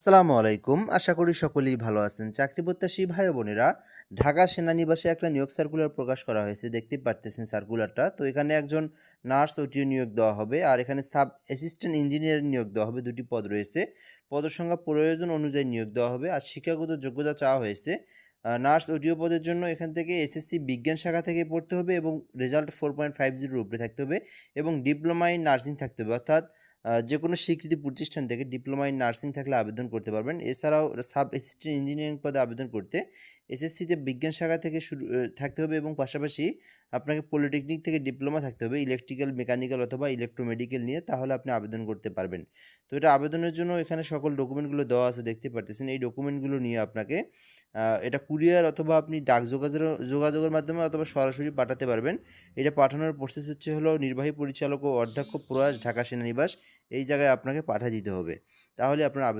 আসসালামু আলাইকুম। আশা করি সকলেই ভালো আছেন। চাকরি প্রত্যাশী ভাই ও বোনেরা, ঢাকা সেনানিবাসে একটা নিয়োগ সার্কুলার প্রকাশ করা হয়েছে। দেখতেই পারতেছেন সার্কুলারটা। তো এখানে একজন নার্স ওটিও নিয়োগ দেওয়া হবে। আর এখানে সাব অ্যাসিস্ট্যান্ট ইঞ্জিনিয়ার নিয়োগ দেওয়া হবে। ২টি পদ রয়েছে। পদের সংখ্যা প্রয়োজন অনুযায়ী নিয়োগ দেওয়া হবে। আর শিক্ষাগত যোগ্যতা চাওয়া হয়েছে। নার্স ওটিও পদের জন্য এখান থেকে এসএসসি বিজ্ঞান শাখা থেকে পড়তে হবে এবং রেজাল্ট 4.50 এর উপরে থাকতে হবে এবং ডিপ্লোমা ইন নার্সিং থাকতে হবে। অর্থাৎ যেকোনো স্বীকৃত প্রতিষ্ঠান থেকে ডিপ্লোমা ইন নার্সিং থাকলে আবেদন করতে পারবেন। এছাড়াও সাব অ্যাসিস্ট্যান্ট ইঞ্জিনিয়ারিং পদে আবেদন করতে এসএসসিতে বিজ্ঞান শাখা থেকে শুরু থাকতে হবে এবং পাশাপাশি আপনাকে পলিটেকনিক থেকে ডিপ্লোমা থাকতে হবে ইলেকট্রিক্যাল, মেকানিক্যাল অথবা ইলেকট্রোমেডিক্যাল নিয়ে, তাহলে আপনি আবেদন করতে পারবেন। তো এটা আবেদনের জন্য এখানে সকল ডকুমেন্টগুলো দেওয়া আছে, দেখতে পারতেছেন। এই ডকুমেন্টগুলো নিয়ে আপনাকে এটা কুরিয়ার অথবা আপনি ডাক যোগাযোগের মাধ্যমে অথবা সরাসরি পাঠাতে পারবেন। এটা পাঠানোর প্রসেস হলো নির্বাহী পরিচালক ও অধ্যক্ষ, প্রয়াস, ঢাকা সেনানিবাস, এই জায়গায় আপনাকে পাঠিয়ে দিতে হবে। তাহলে আপনার আবেদন